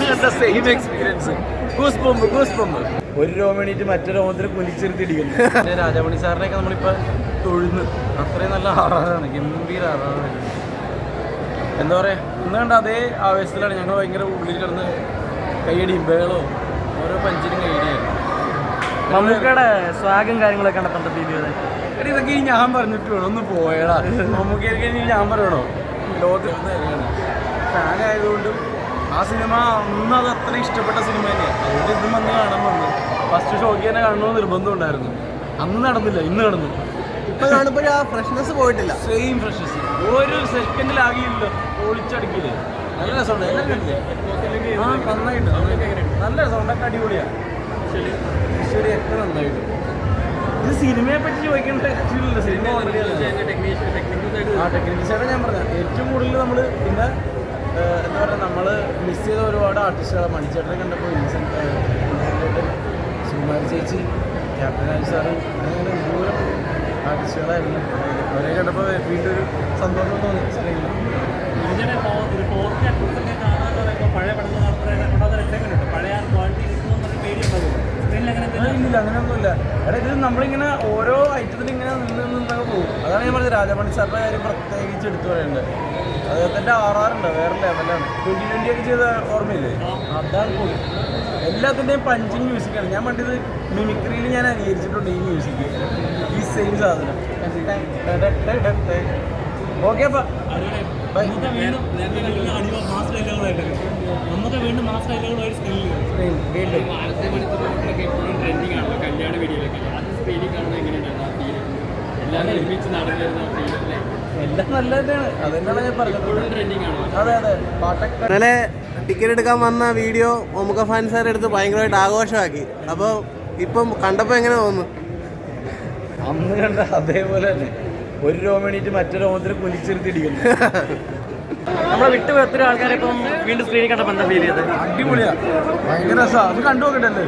കണ്ട same experience. ഒരു രോമണിയിട്ട് മറ്റൊരു രോമത്തിന് കുലിച്ചെടുത്തിടിക്കുന്നു. പിന്നെ രാജാമണി സാറിനെയൊക്കെ നമ്മളിപ്പോൾ തൊഴുന്ന് അത്രയും നല്ല ആറാറാണ്, ഗംഭീര ആറാറാണ്. എന്താ പറയുക, ഇന്ന് കണ്ട അതേ ആവേശത്തിലാണ് ഞങ്ങൾ ഭയങ്കര ഉള്ളിൽ കിടന്ന് കൈയടിയും ബേളോ ഓരോ പഞ്ചിനും കൈയടിയായിരുന്നു. മമ്മൂക്കയുടെ സ്വാഗം കാര്യങ്ങളൊക്കെ കണ്ടപ്പോൾ ഫീൽ ചെയ്തത് എടി ഇതൊക്കെ ഇനി ഞാൻ പറഞ്ഞിട്ട് വേണം, ഒന്ന് പോയടാ. മമ്മൂക്കയൊക്കെ ഇനി ഞാൻ പറയണോ, ലോകത്ത് ഫാനായതുകൊണ്ടും ആ സിനിമ അന്ന് അത് അത്ര ഇഷ്ടപ്പെട്ട സിനിമ തന്നെയാണ്. അതുകൊണ്ട് ഇതും വന്ന് കാണാൻ വന്നു. ഫസ്റ്റ് ഷോക്ക് തന്നെ കാണണമെന്ന് നിർബന്ധം ഉണ്ടായിരുന്നു. അന്ന് നടന്നില്ല, ഇന്ന് നടന്നു. ഇപ്പൊ കാണുമ്പോൾ ആ ഫ്രഷ്നെസ് പോയിട്ടില്ല, സെയിം ഫ്രഷ്നെസ് ഒരു സെക്കൻഡിലാകിയില്ല, പൊളിച്ചടിക്കില്ല. നല്ല രസമുണ്ട്, എല്ലാം കണ്ടില്ലേ? ആ നന്നായിട്ട് നല്ല രസമുണ്ടൊക്കെ അടിപൊളിയാണ്. ശരിയൊക്കെ നന്നായിട്ട്. ഇത് സിനിമയെ പറ്റി ചോദിക്കേണ്ട കാര്യമില്ല, സിനിമ ആ ടെക്നിക്കൽ സൈഡ് ഞാൻ പറഞ്ഞത് ഏറ്റവും കൂടുതൽ നമ്മൾ പിന്നെ എന്താ പറയുക, നമ്മൾ മിസ് ചെയ്ത ഒരുപാട് ആർട്ടിസ്റ്റുകളെ മണിച്ചേട്ടനെ കണ്ടപ്പോൾ ഇൻസെൻറ്റ് സുകുമാരി ചേച്ചി, ക്യാപ്റ്റൻ രാജ് സാറ്, അങ്ങനെ ദൂരം ആർട്ടിസ്റ്റുകളായിരുന്നു. അവരെ കണ്ടപ്പോൾ വീണ്ടും ഒരു സന്തോഷം തോന്നി. ഇല്ല അങ്ങനെയൊന്നുമില്ല. എടാ ഇത് നമ്മളിങ്ങനെ ഓരോ ഐറ്റത്തിൽ ഇങ്ങനെ നിന്നൊക്കെ പോകും. അതാണ് ഞാൻ പറഞ്ഞത്. രാജാമണി സാറിൻ്റെ കാര്യം പ്രത്യേകിച്ച് എടുത്തു പറയേണ്ടത്. അദ്ദേഹത്തിൻ്റെ ആറാറുണ്ട്, വേറെ ലെവലാണ്. 2020 ഒക്കെ ചെയ്ത ഓർമ്മയില്ലേ, അതാണ് പോയി. എല്ലാത്തിൻ്റെയും പഞ്ചിങ് മ്യൂസിക്കാണ്. ഞാൻ പണ്ടിത് മിമിക്രിയിൽ ഞാൻ അനുകരിച്ചിട്ടുണ്ട് ഈ മ്യൂസിക്, ഈ സെയിം സാധനം. ഓക്കെ അപ്പം നമുക്ക് വീണ്ടും മാസ് ഡയലോഗുകളായിട്ട് കല്യാണ വീഡിയോയിലൊക്കെ എല്ലാം നല്ല തന്നെയാണ്. അതെന്നാണ് ഞാൻ പറഞ്ഞത്. അതെ അതെ പാട്ടൊക്കെ. ഇന്നലെ ടിക്കറ്റ് എടുക്കാൻ വന്ന വീഡിയോ മമ്മൂക്ക ഫാൻസാരുടെ അടുത്ത് ഭയങ്കരമായിട്ട് ആഘോഷമാക്കി. അപ്പോൾ ഇപ്പം കണ്ടപ്പോൾ എങ്ങനെ തോന്നുന്നു? അന്ന് കണ്ട അതേപോലെ തന്നെ ഒരു രോമണിയിട്ട് മറ്റൊരു രോമത്തിന് കുലിച്ചെടുത്തിടിക്കുന്നു. നമ്മളെ വിട്ടു ഒത്തിരി ആൾക്കാരെ ഇപ്പം വീണ്ടും സ്ക്രീനിൽ കണ്ടപ്പോൾ എന്താ ഫീൽ ചെയ്തത്? അടിപൊളിയാണ്, ഭയങ്കര രസമാണ്. അത് കണ്ടു നോക്കണ്ടല്ലേ.